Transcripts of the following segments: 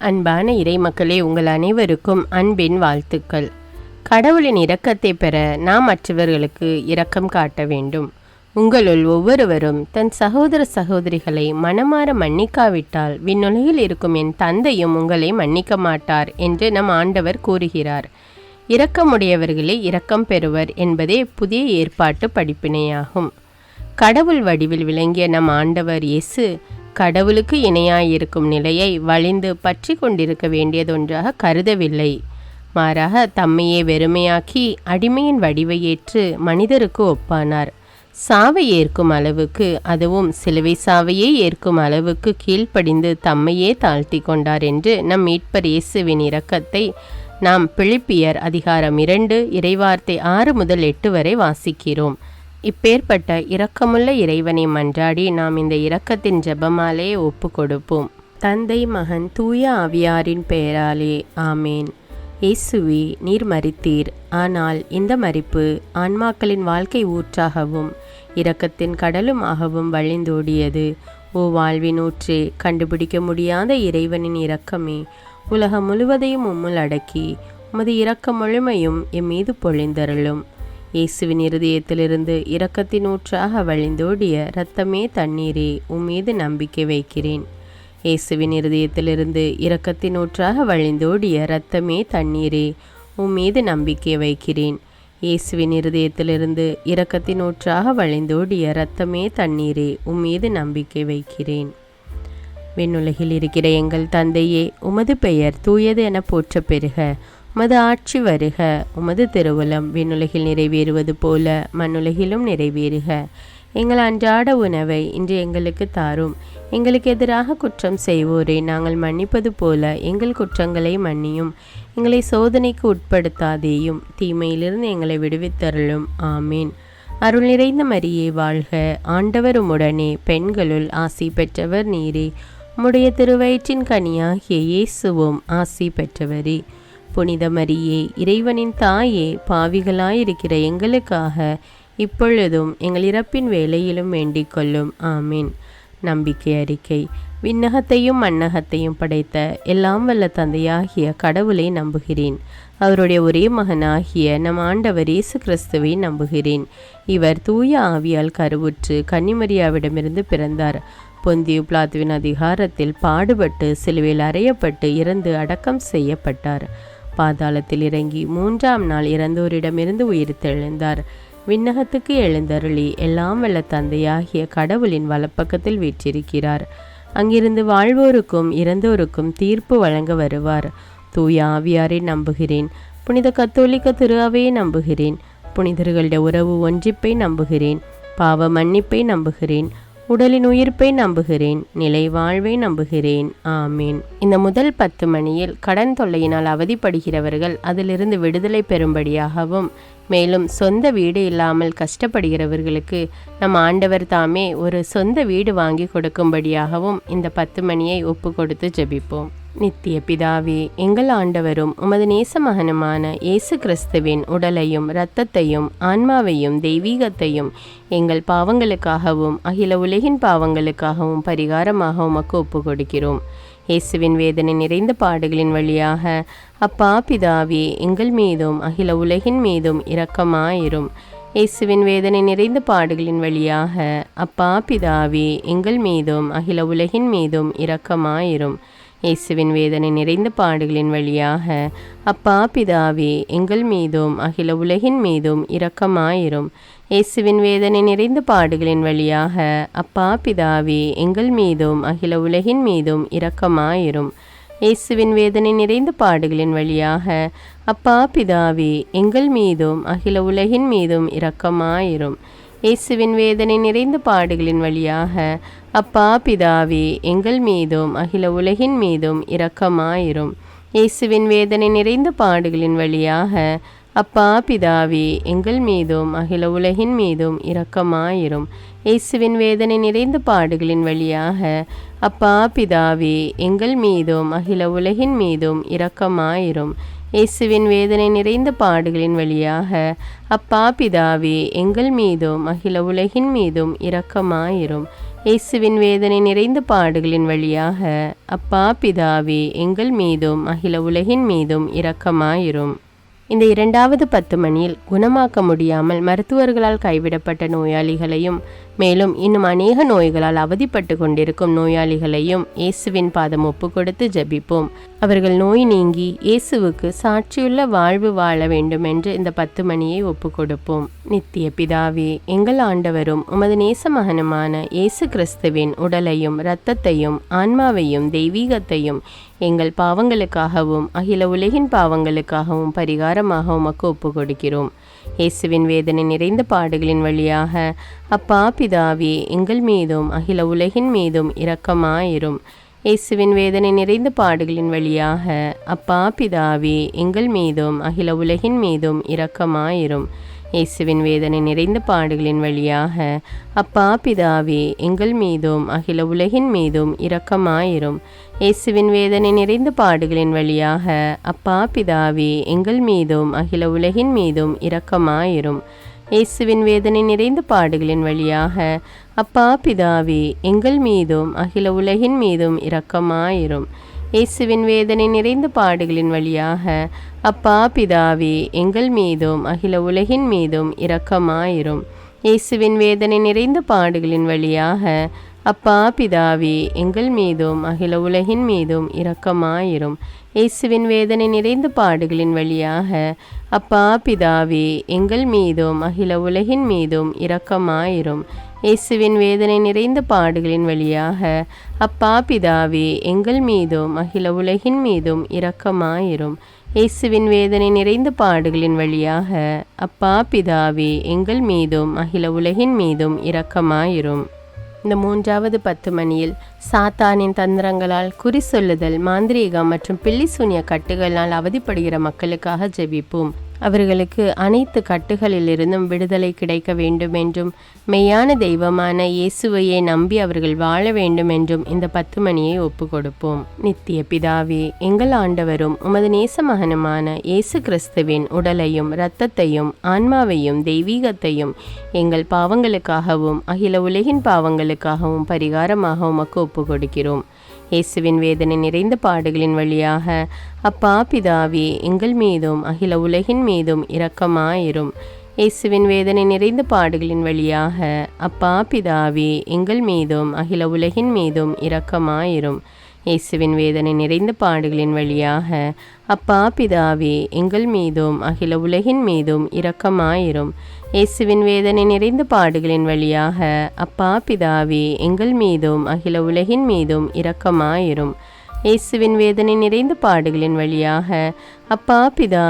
அன்பான இறைமக்களே, உங்கள் அனைவருக்கும் அன்பின் வாழ்த்துக்கள். கடவுளின் இரக்கத்தை பெற நாம் மற்றவர்களுக்கு இரக்கம் காட்ட வேண்டும். உங்களுள் ஒவ்வொருவரும் தன் சகோதர சகோதரிகளை மனமாற மன்னிக்காவிட்டால் விண்ணுலகில் இருக்கும் என் தந்தையும் உங்களை மன்னிக்க மாட்டார் என்று நம் ஆண்டவர் கூறுகிறார். இரக்கமுடையவர்களே இரக்கம் பெறுவர் என்பதே புதிய ஏற்பாட்டு படிப்பினையாகும். கடவுள் வடிவில் விளங்கிய நம் ஆண்டவர் இயேசு கடவுளுக்கு இணையாயிருக்கும் நிலையை வலிந்து பற்றி கொண்டிருக்க வேண்டியதொன்றாக கருதவில்லை. மாறாக தம்மையே வெறுமையாக்கி அடிமையின் வடிவை ஏற்று மனிதருக்கு ஒப்பானார். சாவை ஏற்கும் அளவுக்கு, அதுவும் சிலுவை சாவையே ஏற்கும் அளவுக்கு கீழ்ப்படிந்து தம்மையே தாழ்த்தி கொண்டார் என்று நம் மீட்பர் இயேசுவின் இரக்கத்தை நாம் பிலிப்பியர் அதிகாரம் 2 இறைவார்த்தை 6 முதல் 8 வரை வாசிக்கிறோம். இப்பேற்பட்ட இரக்கமுள்ள இறைவனை மன்றாடி நாம் இந்த இரக்கத்தின் ஜெபமாலே ஒப்பு கொடுப்போம். தந்தை, மகன், தூய ஆவியாரின் பெயராலே ஆமேன். இயேசுவே, நீர் மரித்தீர். ஆனால் இந்த மரிப்பு ஆன்மாக்களின் வாழ்க்கை ஊற்றாகவும் இரக்கத்தின் கடலுமாகவும் வழிந்தோடியது. ஓ வாழ்வின் ஊற்றே, கண்டுபிடிக்க முடியாத இறைவனின் இரக்கமே, உலகம் முழுவதையும் உம்முள் அடக்கி உமது இரக்க முழுமையும் எம்மீது பொழிந்தருளும். இயேசுவின் இருதயத்திலிருந்து இரக்கத்தின் ஊற்றாக வழிந்தோடிய இரத்தமே தண்ணீரே, உம்மீது நம்பிக்கை வைக்கிறேன். இயேசுவின் இருதயத்திலிருந்து இரக்கத்தின் ஊற்றாக வழிந்தோடிய இரத்தமே தண்ணீரே, உம்மீது நம்பிக்கை வைக்கிறேன். இயேசுவின் இருதயத்திலிருந்து இரக்கத்தின் ஊற்றாக வழிந்தோடிய இரத்தமே தண்ணீரே, உம்மீது நம்பிக்கை வைக்கிறேன். விண்ணுலகில் இருக்கிற எங்கள் தந்தையே, உமது பெயர் தூயது என போற்ற பெறுக. உமது ஆட்சி வருக. உமது திருவுளம் விண்ணுலகில் நிறைவேறுவது போல மண்ணுலகிலும் நிறைவேறுக. எங்கள் அன்றாட உணவை இன்று எங்களுக்கு தாரும். எங்களுக்கு எதிராக குற்றம் செய்வோரை நாங்கள் மன்னிப்பது போல எங்கள் குற்றங்களை மன்னியும். எங்களை சோதனைக்கு உட்படுத்தாதேயும், தீமையிலிருந்து எங்களை விடுவித்தருளும். ஆமீன். அருள் நிறைந்த மரியே வாழ்க. ஆண்டவர் உம்முடனே, பெண்களுள் ஆசி பெற்றவர் நீரே. உம்முடைய திருவயிற்றின் கனியாகிய இயேசுவும் ஆசி பெற்றவரே. புனித மரியே, இறைவனின் தாயே, பாவிகளாயிருக்கிற எங்களுக்காக இப்பொழுதும் எங்கள் இறப்பின் வேளையிலும் வேண்டிக் கொள்ளும். ஆமீன். நம்பிக்கை அறிக்கை. விண்ணகத்தையும் மண்ணகத்தையும் படைத்த எல்லாம் வல்ல தந்தையாகிய கடவுளை நம்புகிறேன். அவருடைய ஒரே மகனாகிய நம் ஆண்டவர் இயேசு கிறிஸ்துவை நம்புகிறேன். இவர் தூய ஆவியால் கருவுற்று கன்னிமரியாவிடமிருந்து பிறந்தார். பொந்தியு பிலாத்துவின் அதிகாரத்தில் பாடுபட்டு சிலுவையில் அறையப்பட்டு இறந்து அடக்கம் செய்யப்பட்டார். பாதாளத்தில் இறங்கி 3ஆம் நாள் இறந்தோரிடமிருந்து உயிர்த்தெழுந்தார். விண்ணகத்துக்கு எழுந்தருளி எல்லாம் வல்ல தந்தையாகிய கடவுளின் வலப்பக்கத்தில் வீற்றிருக்கிறார். அங்கிருந்து வாழ்வோருக்கும் இறந்தோருக்கும் தீர்ப்பு வழங்க வருவார். தூய ஆவியாரை நம்புகிறேன். புனித கத்தோலிக்க திரு அவையை நம்புகிறேன். புனிதர்களுடைய உறவு ஒன்றிப்பை நம்புகிறேன். பாவ மன்னிப்பை நம்புகிறேன். உடலின் உயிர்ப்பை நம்புகிறேன். நிலை வாழ்வை நம்புகிறேன். ஆமீன். இந்த முதல் 10 மணியில் கடன் தொல்லையினால் அவதிப்படுகிறவர்கள் அதிலிருந்து விடுதலை பெறும்படியாகவும், மேலும் சொந்த வீடு இல்லாமல் கஷ்டப்படுகிறவர்களுக்கு நம் ஆண்டவர் தாமே ஒரு சொந்த வீடு வாங்கி கொடுக்கும்படியாகவும் இந்த 10 மணியை ஒப்பு கொடுத்து ஜெபிப்போம். நித்திய பிதாவே, எங்கள் ஆண்டவரும் உமது நேச மகனுமான இயேசு கிறிஸ்துவின் உடலையும் இரத்தத்தையும் ஆன்மாவையும் தெய்வீகத்தையும் எங்கள் பாவங்களுக்காகவும் அகில உலகின் பாவங்களுக்காகவும் பரிகாரமாக உமக்கு ஒப்பு கொடுக்கிறோம். இயேசுவின் வேதனை நிறைந்த பாடுகளின் வழியாக அப்பா பிதாவே, எங்கள் மீதும் அகில உலகின் மீதும் இரக்கமாயிரும். இயேசுவின் வேதனை நிறைந்த பாடுகளின் வழியாக அப்பா பிதாவே, எங்கள் மீதும் அகில உலகின் மீதும் இரக்கமாயிரும். இயேசுவின் வேதனை நிறைந்த பாடுகளின் வழியாக அப்பா பிதாவே, எங்கள் மீதும் அகில உலகின் மீதும் இரக்கமாயிரும். இயேசுவின் வேதனை நிறைந்த பாடுகளின் வழியாக அப்பா பிதாவே, எங்கள் மீதும் அகில உலகின் மீதும் இரக்கமாயிரும். இயேசுவின் வேதனை நிறைந்த பாடுகளின் வழியாக அப்பா பிதாவே, எங்கள் மீதும் அகில உலகின் மீதும் இரக்கமாயிரும். இயேசுவின் வேதனை நிறைந்த பாடுகளின் வழியாக அப்பா பிதாவே, எங்கள் மீதும் அகில உலகின் மீதும் இரக்கமாயிரும். இயேசுவின் வேதனை நிறைந்த பாடுகளின் வழியாக அப்பா பிதாவே, எங்கள் மீதும் அகில உலகின் மீதும் இரக்கமாயிரும். இயேசுவின் வேதனை நிறைந்த பாடுகளின் வழியாக அப்பா பிதாவே, எங்கள் மீதும் அகில உலகின் மீதும் இரக்கமாயிரும். இயேசுவின் வேதனை நிறைந்த பாடுகளின் வழியாக அப்பா பிதாவே, எங்கள் மீதும் அகில உலகின் மீதும் இரக்கமாயிரும். இயேசுவின் வேதனை நிறைந்த பாடுகளின் வழியாக அப்பா பிதாவே எங்கள் மீதும் அகில உலகின் மீதும் இரக்கமாயிரும். இந்த 2வது 10 மணியில் குணமாக்க முடியாமல் மருத்துவர்களால் கைவிடப்பட்ட நோயாளிகளையும் மேலும் இன்னும் அநேக நோய்களால் அவதிப்பட்டு கொண்டிருக்கும் நோயாளிகளையும் இயேசுவின் பாதம் ஒப்பு கொடுத்து ஜெபிப்போம். அவர்கள் நோய் நீங்கி இயேசுவுக்கு சாட்சியுள்ள வாழ்வு வாழ வேண்டும் என்று இந்த 10 மணியை ஒப்பு கொடுப்போம். நித்திய பிதாவே, எங்கள் ஆண்டவரும் உமது நேச மகனுமான இயேசு கிறிஸ்துவின் உடலையும் இரத்தத்தையும் ஆன்மாவையும் தெய்வீகத்தையும் எங்கள் பாவங்களுக்காகவும் அகில உலகின் பாவங்களுக்காகவும் பரிகாரமாக உமக்கு ஒப்பு கொடுக்கிறோம். இயேசுவின் வேதனை நிறைந்த பாடுகளின் வழியாக அப்பா பிதாவே எங்கள் மீதும் அகில உலகின் மீதும் இரக்கமாயிரும். இயேசுவின் வேதனை நிறைந்த பாடுகளின் வழியாக அப்பா பிதாவே எங்கள் மீதும் அகில உலகின் மீதும் இரக்கமாயிரும். இயேசுவின் வேதனை நிறைந்த பாடுகளின் வழியாக அப்பா பிதாவே எங்கள் மீதும் அகில உலகின் மீதும் இரக்கமாயிரும். இயேசுவின் வேதனை நிறைந்த பாடுகளின் வழியாக அப்பா பிதாவே எங்கள் மீதும் அகில உலகின் மீதும் இரக்கமாயிரும். இயேசுவின் வேதனை நிறைந்த பாடுகளின் வழியாக அப்பா பிதாவே எங்கள் மீதும் அகில உலகின் மீதும் இரக்கமாயிரும். இயேசுவின் வேதனை நிறைந்த பாடுகளின் வழியாக அப்பா பிதாவே எங்கள் மீதும் அகில உலகின் மீதும் இரக்கமாயிரும். இயேசுவின் வேதனை நிறைந்த பாடுகளின் வழியாக அப்பா பிதாவே எங்கள் மீதும் அகில உலகின் மீதும் இரக்கமாயிரும். இயேசுவின் வேதனை நிறைந்த பாடுகளின் வழியாக அப்பா பிதாவே எங்கள் மீதும் அகில உலகின் மீதும் இரக்கமாயிரும். இயேசுவின் வேதனை நிறைந்த பாடுகளின் வழியாக அப்பா பிதாவே எங்கள் மீதும் அகில உலகின் மீதும் இரக்கமாயிரும். இயேசுவின் வேதனை நிறைந்த பாடுகளின் வழியாக அப்பா பிதாவே எங்கள் மீதும் அகில உலகின் மீதும் இரக்கமாயிரும். இந்த 3வது 10 மணியில் சாத்தானின் தந்திரங்களால் குறி சொல்லுதல், மாந்திரீகம் மற்றும் பில்லி சூனிய கட்டுகளால் அவதிப்படுகிற மக்களுக்காக ஜெபிப்போம். அவர்களுக்கு அனைத்து கட்டுகளிலிருந்தும் விடுதலை கிடைக்க வேண்டும் என்றும் மெய்யான தெய்வமான இயேசுவையே நம்பி அவர்கள் வாழ வேண்டும் என்றும் இந்த 10 மணியை ஒப்பு கொடுப்போம். நித்திய பிதாவே, எங்கள் ஆண்டவரும் உமது நேச மகனுமான இயேசு கிறிஸ்துவின் உடலையும் இரத்தத்தையும் ஆன்மாவையும் தெய்வீகத்தையும் எங்கள் பாவங்களுக்காகவும் அகில உலகின் பாவங்களுக்காகவும் பரிகாரமாக உமக்கு ஒப்பு கொடுக்கிறோம். இயேசுவின் வேதனை நிறைந்த பாடுகளின் வழியாக அப்பா பிதாவே எங்கள் மீதும் அகில உலகின் மீதும் இரக்கமாயிரும். இயேசுவின் வேதனை நிறைந்த பாடுகளின் வழியாக அப்பா பிதாவே எங்கள் மீதும் அகில உலகின் மீதும் இரக்கமாயிரும். இயேசுவின் வேதனை நிறைந்த பாடுகளின் வழியாக அப்பா பிதாவே எங்கள் மீதும் அகில உலகின் மீதும் இரக்கமாயிரும். இயேசுவின் வேதனை நிறைந்த பாடுகளின் வழியாக அப்பா பிதாவே எங்கள் மீதும் அகில உலகின் மீதும் இரக்கமாயிரும். இயேசுவின் வேதனை நிறைந்த பாடுகளின் வழியாக அப்பா பிதாவே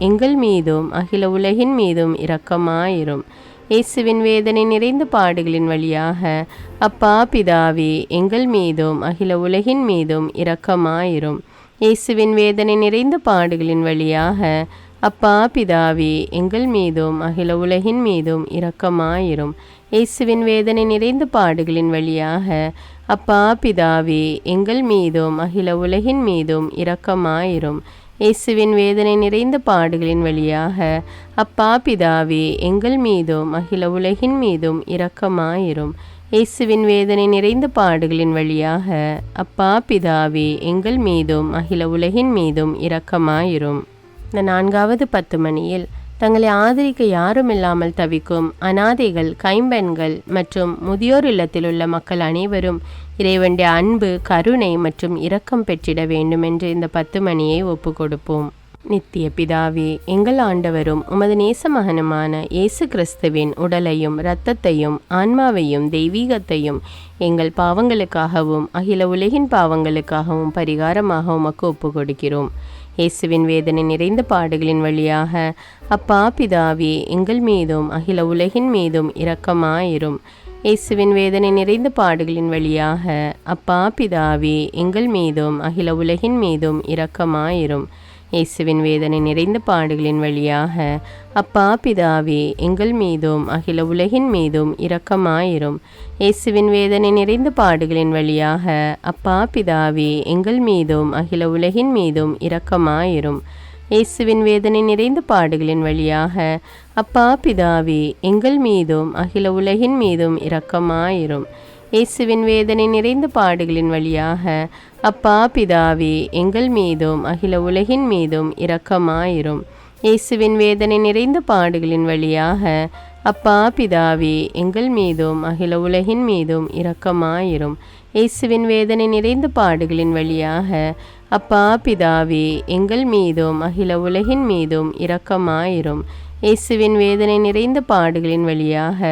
எங்கள் மீதும் அகில உலகின் மீதும் இரக்கமாயிரும். இயேசுவின் வேதனை நிறைந்த பாடுகளின் வழியாக அப்பா பிதாவே எங்கள் மீதும் அகில உலகின் மீதும் இரக்கமாயிரும். இயேசுவின் வேதனை நிறைந்த பாடுகளின் வழியாக அப்பா பிதாவே எங்கள் மீதும் அகில உலகின் மீதும் இரக்கமாயிரும். இயேசுவின் வேதனை நிறைந்த பாடுகளின் வழியாக அப்பா பிதாவே எங்கள் மீதும் அகில உலகின் மீதும் இரக்கமாயிரும். இயேசுவின் வேதனை நிறைந்த பாடுகளின் வழியாக அப்பா பிதாவே எங்கள் மீதும் அகில உலகின் மீதும் இரக்கமாயிரும். இயேசுவின் வேதனை நிறைந்த பாடுகளின் வழியாக அப்பா பிதாவே எங்கள் மீதும் அகில உலகின் மீதும் இரக்கமாயிரும். இந்த 4வது 10 மணியில் தங்களை ஆதரிக்க யாரும் இல்லாமல் தவிக்கும் அனாதைகள், கைம்பெண்கள் மற்றும் முதியோர் இல்லத்தில் உள்ள மக்கள் அனைவரும் இறைவனுடைய அன்பு, கருணை மற்றும் இரக்கம் பெற்றிட வேண்டும் என்று இந்த 10 மணியை ஒப்பு கொடுப்போம். நித்திய பிதாவே, எங்கள் ஆண்டவரும் உமது நேச மகனுமான இயேசு கிறிஸ்துவின் உடலையும் இரத்தத்தையும் ஆன்மாவையும் தெய்வீகத்தையும் எங்கள் பாவங்களுக்காகவும் அகில உலகின் பாவங்களுக்காகவும் பரிகாரமாக உமக்கு ஒப்பு கொடுக்கிறோம். இயேசுவின் வேதனை நிறைந்த பாடுகளின் வழியாக அப்பா பிதாவே எங்கள் மீதும் அகில உலகின் மீதும் இரக்கமாயிரும். இயேசுவின் வேதனை நிறைந்த பாடுகளின் வழியாக அப்பா பிதாவே எங்கள் மீதும் அகில உலகின் மீதும் இரக்கமாயிரும். இயேசுவின் வேதனை நிறைந்த பாடுகளின் வழியாக அப்பா பிதாவே எங்கள் மீதும் அகில உலகின் மீதும் இரக்கமாயிரும். இயேசுவின் வேதனை நிறைந்த பாடுகளின் வழியாக அப்பா பிதாவே எங்கள் மீதும் அகில உலகின் மீதும் இரக்கமாயிரும். இயேசுவின் வேதனை நிறைந்த பாடுகளின் வழியாக அப்பா பிதாவே எங்கள் மீதும் அகில உலகின் மீதும் இரக்கமாயிரும். இயேசுவின் வேதனை நிறைந்த பாடுகளின் வழியாக அப்பா பிதாவே எங்கள் மீதும் அகில உலகின் மீதும் இரக்கமாயிரும். இயேசுவின் வேதனை நிறைந்த பாடுகளின் வழியாக அப்பா பிதாவே எங்கள் மீதும் அகில உலகின் மீதும் இரக்கமாயிரும். இயேசுவின் வேதனை நிறைந்த பாடுகளின் வழியாக அப்பா பிதாவே எங்கள் மீதும் அகில உலகின் மீதும் இரக்கமாயிரும். இயேசுவின் வேதனை நிறைந்த பாடுகளின் வழியாக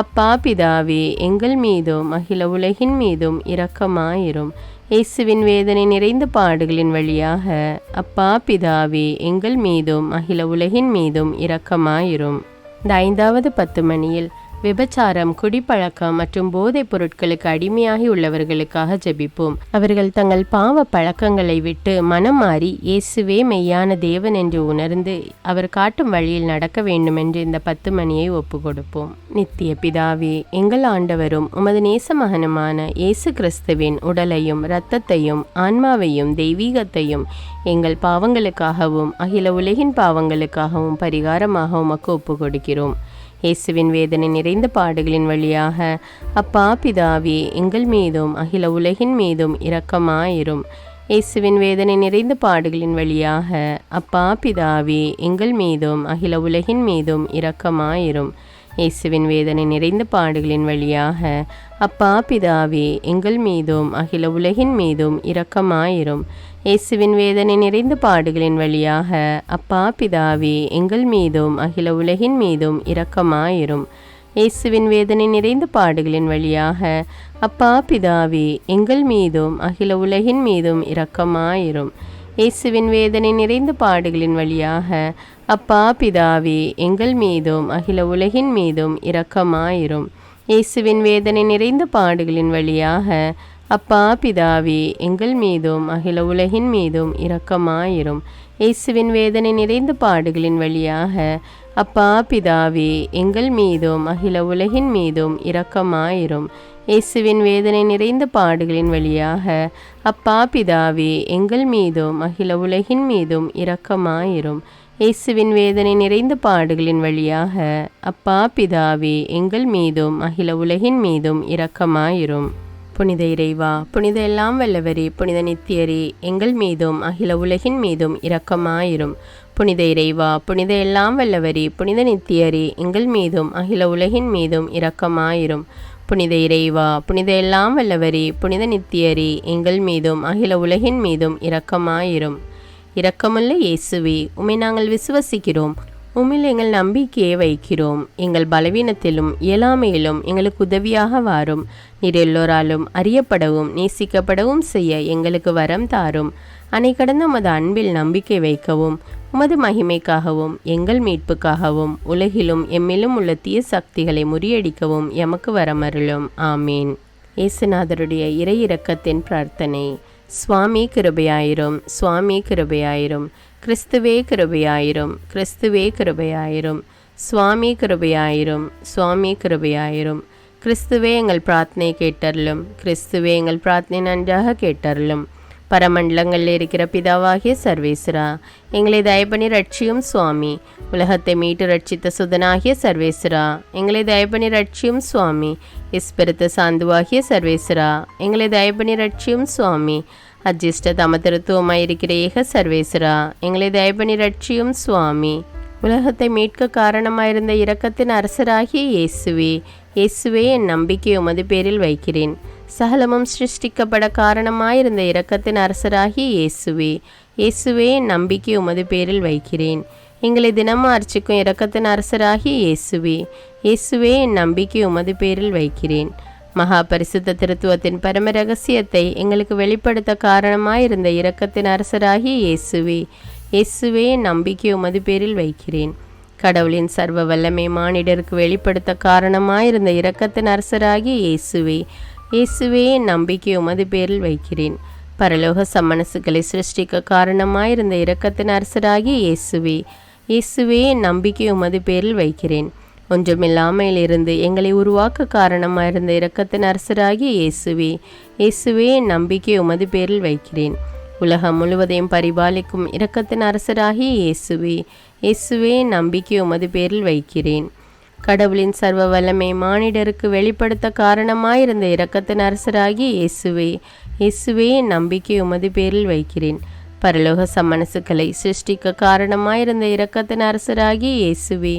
அப்பா பிதாவே எங்கள் மீதும் அகில உலகின் மீதும் இரக்கமாயிரும். இயேசுவின் வேதனை நிறைந்த பாடுகளின் வழியாக அப்பா பிதாவே எங்கள் மீதும் அகில உலகின் மீதும் இரக்கமாயிரும். இந்த 5வது 10 மணியில் விபச்சாரம், குடிப்பழக்கம் மற்றும் போதைப் பொருட்களுக்கு அடிமையாகி உள்ளவர்களுக்காக ஜெபிப்போம். அவர்கள் தங்கள் பாவ பழக்கங்களை விட்டு மனம் மாறி இயேசுவே மெய்யான தேவன் என்று உணர்ந்து அவர் காட்டும் வழியில் நடக்க வேண்டும் என்று இந்த 10 மணியை ஒப்பு கொடுப்போம். நித்திய பிதாவே, எங்கள் ஆண்டவரும் உமது நேச மகனுமான இயேசு கிறிஸ்துவின் உடலையும் இரத்தத்தையும் ஆன்மாவையும் தெய்வீகத்தையும் எங்கள் பாவங்களுக்காகவும் அகில உலகின் பாவங்களுக்காகவும் பரிகாரமாக உமக்கு ஒப்பு கொடுக்கிறோம். இயேசுவின் வேதனை நிறைந்த பாடுகளின் வழியாக அப்பா பிதாவே எங்கள் மீதும் அகில உலகின் மீதும் இரக்கமாயிரும். இயேசுவின் வேதனை நிறைந்த பாடுகளின் வழியாக அப்பா பிதாவே எங்கள் மீதும் அகில உலகின் மீதும் இரக்கமாயிரும். இயேசுவின் வேதனை நிறைந்த பாடுகளின் வழியாக அப்பா பிதாவே எங்கள் மீதும் அகில உலகின் மீதும் இரக்கமாயிரும். இயேசுவின் வேதனை நிறைந்த பாடுகளின் வழியாக அப்பா பிதாவே எங்கள் மீதும் அகில உலகின் மீதும் இரக்கமாயிரும். இயேசுவின் வேதனை நிறைந்த பாடுகளின் வழியாக அப்பா பிதாவே எங்கள் மீதும் அகில உலகின் மீதும் இரக்கமாயிரும். இயேசுவின் வேதனை நிறைந்த பாடுகளின் வழியாக அப்பா பிதாவே எங்கள் மீதும் அகில உலகின் மீதும் இரக்கமாயிரும். இயேசுவின் வேதனை நிறைந்த பாடுகளின் வழியாக அப்பா பிதாவே எங்கள் மீதும் அகில உலகின் மீதும் இரக்கமாயிரும். இயேசுவின் வேதனை நிறைந்த பாடுகளின் வழியாக அப்பா பிதாவே எங்கள் மீதும் அகில உலகின் மீதும் இரக்கமாயிரும். இயேசுவின் வேதனை நிறைந்த பாடுகளின் வழியாக அப்பா பிதாவே எங்கள் மீதும் அகில உலகின் மீதும் இரக்கமாயிரும். இயேசுவின் வேதனை நிறைந்த பாடுகளின் வழியாக அப்பா பிதாவே எங்கள் மீதும் அகில உலகின் மீதும் இரக்கமாயிரும். புனித இறைவா, புனித எல்லாம் வல்லவரே, புனித நித்தியரே, எங்கள் மீதும் அகில உலகின் மீதும் இரக்கமாயிரும். புனித இறைவா, புனித எல்லாம் வல்லவரே, புனித நித்தியரே, எங்கள் மீதும் அகில உலகின் மீதும் இரக்கமாயிரும். புனித இறைவா, புனித எல்லாம் வல்லவரே, புனித நித்தியரே, எங்கள் மீதும் அகில உலகின் மீதும் இரக்கமாயிரும். இரக்கமுள்ள இயேசுவே, உம்மை நாங்கள் விசுவசிக்கிறோம். உம்மில் எங்கள் நம்பிக்கையை வைக்கிறோம். எங்கள் பலவீனத்திலும் இயலாமையிலும் எங்களுக்கு உதவியாக வாரும். நீர் எல்லோராலும் அறியப்படவும் நேசிக்கப்படவும் செய்ய எங்களுக்கு வரம் தாரும். அணை கடந்த உமது அன்பில் நம்பிக்கை வைக்கவும், உமது மகிமைக்காகவும் எங்கள் மீட்புக்காகவும் உலகிலும் எம்மிலும் உள்ள தீய சக்திகளை முறியடிக்கவும் எமக்கு வரமருளும். ஆமீன். இயேசுநாதருடைய இறை இரக்கத்தின் பிரார்த்தனை. சுவாமி கிருபையாயிரும், சுவாமி கிருபையாயிரும். கிறிஸ்துவே கிருபையாயிரும், கிறிஸ்துவே கிருபையாயிரும். சுவாமி கிருபையாயிரும், சுவாமி கிருபையாயிரும். கிறிஸ்துவே எங்கள் பிரார்த்தனை கேட்டருளும், கிறிஸ்துவே எங்கள் பிரார்த்தனை நன்றாக கேட்டருளும். பரமண்டலங்களில் இருக்கிற பிதாவாகிய சர்வேஸ்வரா, எங்களை தயபணி ரட்சியும் சுவாமி. உலகத்தை மீட்டு ரட்சித்த சுதனாகிய சர்வேஸ்வரா, எங்களை தயபணி ரட்சியும் சுவாமி. இஸ்பிரித்த சாந்துவாகிய சர்வேஸ்வரா, எங்களை தயபணி ரட்சியும் சுவாமி. அஜிஷ்ட தமதிருத்துவமாயிருக்கிற ஏக சர்வேஸ்வரா, எங்களை தயபணி ரட்சியும் சுவாமி. உலகத்தை மீட்க காரணமாயிருந்த இரக்கத்தின் அரசராகிய இயேசுவே, இயேசுவே என் நம்பிக்கை உமது பேரில் வைக்கிறேன். சகலமும் சிருஷ்டிக்கப்பட காரணமாயிருந்த இரக்கத்தின் அரசராகிய இயேசுவே, இயேசுவே என் நம்பிக்கை உமது பேரில் வைக்கிறேன். எங்களை தினமும் அர்ச்சிக்கும் இரக்கத்தின் அரசராகிய இயேசுவே, இயேசுவே என் நம்பிக்கை உமது பேரில் வைக்கிறேன். மகா பரிசுத்த திருத்துவத்தின் பரம ரகசியத்தை எங்களுக்கு வெளிப்படுத்த காரணமாயிருந்த இரக்கத்தின் அரசராகிய இயேசுவே, இயேசுவே என் நம்பிக்கை உமது பேரில் வைக்கிறேன். கடவுளின் சர்வ வல்லமை மானிடருக்கு வெளிப்படுத்த காரணமாயிருந்த இரக்கத்தின் அரசராகிய இயேசுவே, இயேசுவே என் நம்பிக்கை உமது பேரில் வைக்கிறேன். பரலோக சம்மனசுகளை சிருஷ்டிக்க காரணமாயிருந்த இரக்கத்தின் அரசராகிய இயேசுவே, இயேசுவே என் நம்பிக்கை உமது பேரில் வைக்கிறேன். ஒன்றுமில்லாமல் இருந்து எங்களை உருவாக்க காரணமாயிருந்த இரக்கத்தின் அரசராகிய இயேசுவே, இயேசுவே என் நம்பிக்கை உமது பேரில் வைக்கிறேன். உலகம் முழுவதையும் பரிபாலிக்கும் இரக்கத்தின் அரசராகிய இயேசுவே, இயேசுவே என் நம்பிக்கை உமது பேரில் வைக்கிறேன். கடவுளின் சர்வ வல்லமை மானிடருக்கு வெளிப்படுத்த காரணமாயிருந்த இரக்கத்தின் அரசராகிய இயேசுவே, இயேசுவே நம்பிக்கை உமது பேரில் வைக்கிறேன். பரலோக சம்மனசுக்களை சிருஷ்டிக்க காரணமாயிருந்த இரக்கத்தின் அரசராகிய இயேசுவே,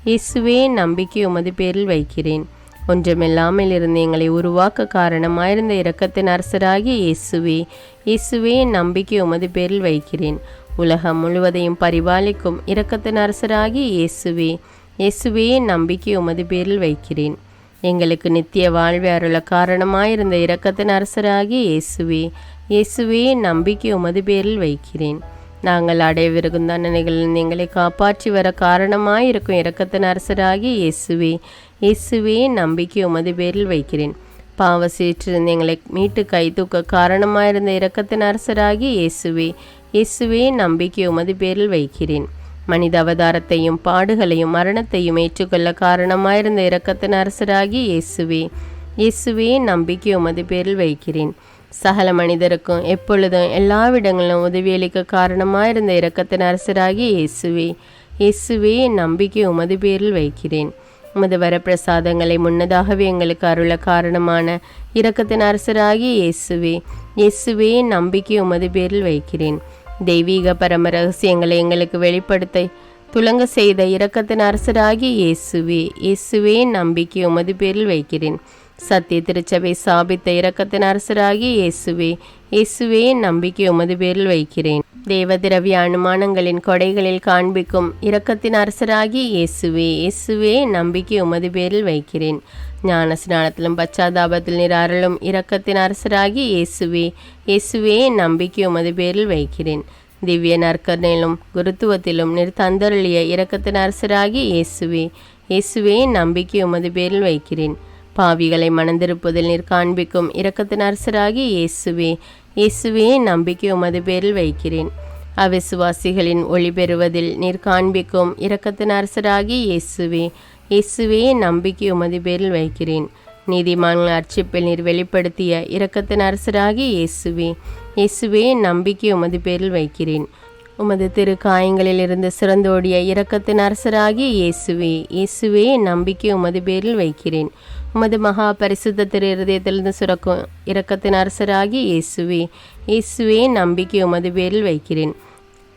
இயேசுவே நம்பிக்கை உமது பேரில் வைக்கிறேன். ஒன்றுமில்லாமல் இருந்து எங்களை உருவாக்க காரணமாயிருந்த இரக்கத்தின் அரசராகிய இயேசுவே, இயேசுவே நம்பிக்கை உமது பேரில் வைக்கிறேன். உலகம் முழுவதையும் பரிபாலிக்கும் இரக்கத்தின் அரசராகிய இயேசுவே, இயேசுவே நம்பிக்கை உமது பேரில் வைக்கிறேன். எங்களுக்கு நித்திய வாழ்வை அருள காரணமாயிருந்த இரக்கத்தின் அரசராகிய இயேசுவே, இயேசுவே நம்பிக்கை உமது பேரில் வைக்கிறேன். நாங்கள் அடையவிருக்கும் தண்டனைகளில் எங்களை காப்பாற்றி வர காரணமாயிருக்கும் இரக்கத்தின் அரசராகிய இயேசுவே, இயேசுவே நம்பிக்கை உமது பேரில் வைக்கிறேன். பாவ சீற்றிருந்து எங்களை மீட்டு கை தூக்க காரணமாயிருந்த இரக்கத்தின் அரசராகிய இயேசுவே, இயேசுவே நம்பிக்கை உமது பேரில் வைக்கிறேன். மனித அவதாரத்தையும் பாடுகளையும் மரணத்தையும் ஏற்றுக்கொள்ள காரணமாயிருந்த இரக்கத்தின் அரசராகிய இயேசுவே, இயேசுவே நம்பிக்கை உமது பேரில் வைக்கிறேன். சகல மனிதருக்கும் எப்பொழுதும் எல்லாவிடங்களிலும் உதவியளிக்க காரணமாயிருந்த இரக்கத்தின் அரசராகிய இயேசுவே, இயேசுவே நம்பிக்கை உமது பேரில் வைக்கிறேன். உமது வரப்பிரசாதங்களை முன்னதாகவே எங்களுக்கு அருள காரணமான இரக்கத்தின் அரசராகிய இயேசுவே, இயேசுவே நம்பிக்கை உமது பேரில் வைக்கிறேன். தெய்வீக பரம ரகசியங்களை எங்களுக்கு வெளிப்படுத்த துலங்க செய்த இரக்கத்தின் அரசராகிய இயேசுவே, இயேசுவே நம்பிக்கை உமது பேரில் வைக்கிறேன். சத்திய திருச்சபை சாபித்த இரக்கத்தின் அரசராகிய இயேசுவே, இயேசுவே நம்பிக்கை உமது பேரில் வைக்கிறேன். தேவ திரவிய அனுமானங்களின் கொடைகளில் காண்பிக்கும் இரக்கத்தின் அரசராகிய இயேசுவே, இயேசுவே நம்பிக்கை உமது பேரில் வைக்கிறேன். ஞான ஸ்நானத்திலும் பச்சாதாபத்தில் நீர் அருளும் இரக்கத்தின் அரசராகிய இயேசுவே, இயேசுவே நம்பிக்கை உமது பேரில் வைக்கிறேன். திவ்ய நற்கரணையிலும் குருத்துவத்திலும் நீர் தந்தருளிய இரக்கத்தின் அரசராகிய இயேசுவே, இயேசுவே நம்பிக்கை உமது பேரில் வைக்கிறேன். பாவிகளை மணந்திருப்பதில் நீர் காண்பிக்கும் இரக்கத்தின் அரசராகிய இயேசுவே, இயேசுவே நம்பிக்கை உமது பேரில் வைக்கிறேன். அவிசுவாசிகளின் ஒளி பெறுவதில் நீர் காண்பிக்கும் இரக்கத்தின் அரசராகிய இயேசுவே, இயேசுவே நம்பிக்கை உமது பேரில் வைக்கிறேன். நீதிமான்கள் அர்ச்சிப்பில் நீர் வெளிப்படுத்திய இரக்கத்தின் அரசராகிய இயேசுவே, இயேசுவே நம்பிக்கை உமது பேரில் வைக்கிறேன். உமது திரு காயங்களில் இருந்து சிறந்தோடிய இரக்கத்தின் அரசராகிய இயேசுவே, இயேசுவே நம்பிக்கை உமது பேரில் வைக்கிறேன். உமது மகா பரிசுத்த திரு இருதயத்திலிருந்து சுரக்கும் இரக்கத்தின் அரசராகிய இயேசுவே, இயேசுவே நம்பிக்கை உமது பேரில் வைக்கிறேன்.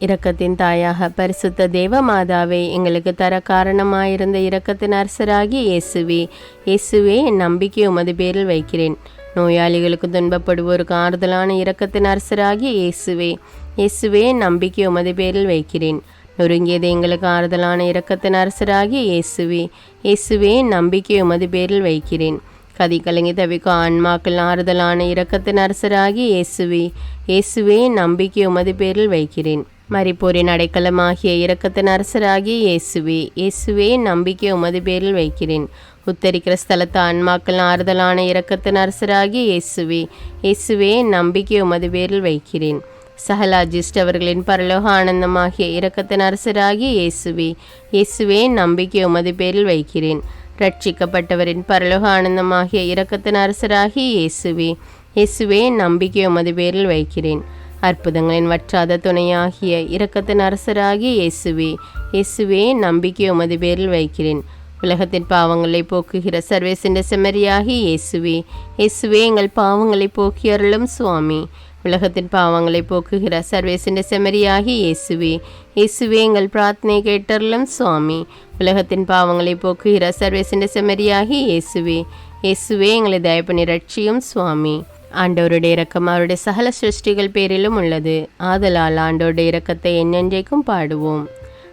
இரக்கத்தின் தாயாக பரிசுத்த தேவ மாதாவை எங்களுக்கு தர காரணமாயிருந்த இரக்கத்தின் அரசராகிய இயேசுவே, இயேசுவே நம்பிக்கை உமது பேரில் வைக்கிறேன். நோயாளிகளுக்கு துன்பப்படுவோருக்கு ஆறுதலான இரக்கத்தின் அரசராகிய இயேசுவே, இயேசுவே நம்பிக்கை உமது பேரில் வைக்கிறேன். நொறுங்கியது எங்களுக்கு ஆறுதலான இரக்கத்தின் அரசராகிய இயேசுவே, இயேசுவே நம்பிக்கை உமது பேரில் வைக்கிறேன். கதி கலங்கி தவிக்கும் ஆன்மாக்கள் ஆறுதலான இரக்கத்தின் அரசராகிய இயேசுவே, இயேசுவே நம்பிக்கை உமது பேரில் வைக்கிறேன். மரிப்போரின் அடைக்கலமாகிய இரக்கத்தின் அரசராகிய இயேசுவே, இயேசுவே நம்பிக்கை உமது பேரில் வைக்கிறேன். உத்தரிக்கிற ஸ்தலத்து ஆன்மாக்கள் ஆறுதலான இரக்கத்தின் அரசராகிய இயேசுவே, இயேசுவே நம்பிக்கை உமது பேரில் வைக்கிறேன். சகல அஜிஷ்டவர்களின் பரலோக ஆனந்தமாகிய இரக்கத்தின் அரசராகிய இயேசுவே, இயேசுவே நம்பிக்கை உமது பேரில் வைக்கிறேன். ரட்சிக்கப்பட்டவரின் பரலோக ஆனந்தமாகிய இரக்கத்தின் அரசராகிய இயேசுவே, இயேசுவே நம்பிக்கை உமது பேரில் வைக்கிறேன். அற்புதங்களின் வற்றாத துணையாகிய இரக்கத்தின் அரசராகிய இயேசுவே, இயேசுவே நம்பிக்கை உமது பேரில் வைக்கிறேன். உலகத்தின் பாவங்களை போக்குகிற சர்வேசின்ற செம்மறியாகிய இயேசுவே, இயேசுவே எங்கள் பாவங்களை போக்கி அருளும் சுவாமி. உலகத்தின் பாவங்களை போக்குகிற சர்வேசின்ற செம்மறியாகிய இயேசுவே, இயேசுவே எங்கள் பிரார்த்தனை கேட்டருளும் சுவாமி. உலகத்தின் பாவங்களை போக்குகிற சர்வேசின்ற செம்மறியாகிய இயேசுவே, இயேசுவே எங்களை தயப்பனி ரட்சியும் சுவாமி. ஆண்டவருடைய இரக்கம் அவருடைய சகல சிருஷ்டிகள் பேரிலும் உள்ளது. ஆதலால் ஆண்டவருடைய இரக்கத்தை என்னென்றைக்கும் பாடுவோம்.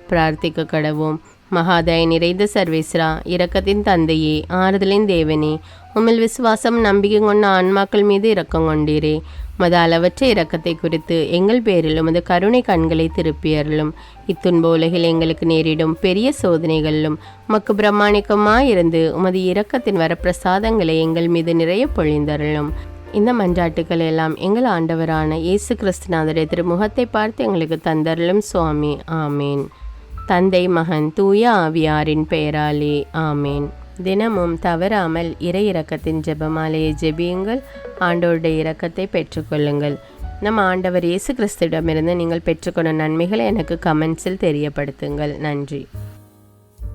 பிரார்த்திக்க கடவோம். மகாதய நிறைந்த சர்வேஸ்வரா, இரக்கத்தின் தந்தையே, ஆறுதலின் தேவனே, உம்மில் விசுவாசம் நம்பிக்கை கொண்ட ஆன்மாக்கள் மீது இரக்கம் கொண்டீரே. உமது அளவற்ற இரக்கத்தை குறித்து எங்கள் பேரில் உமது கருணை கண்களை திருப்பியருளும். இத்துன்ப உலகில் எங்களுக்கு நேரிடும் பெரிய சோதனைகளிலும் உமக்கு பிரமாணிக்கமாயிருந்து உமது இரக்கத்தின் வரப்பிரசாதங்களை எங்கள் மீது நிறைய பொழிந்தருளும். இந்த மன்றாட்டுக்கள் எல்லாம் எங்கள் ஆண்டவரான இயேசு கிறிஸ்துநாதருடைய திருமுகத்தை பார்த்து எங்களுக்கு தந்தருளும் சுவாமி. ஆமேன். தந்தை, மகன், தூய ஆவியாரின் பெயராலே ஆமேன். தினமும் தவறாமல் இறை இரக்கத்தின் ஜெபமாலையை ஜெபியுங்கள். ஆண்டவருடைய இரக்கத்தை பெற்றுக்கொள்ளுங்கள். நம் ஆண்டவர் இயேசு கிறிஸ்துவிடமிருந்து நீங்கள் பெற்றுக்கொண்ட நன்மைகளை எனக்கு கமெண்ட்ஸில் தெரியப்படுத்துங்கள். நன்றி.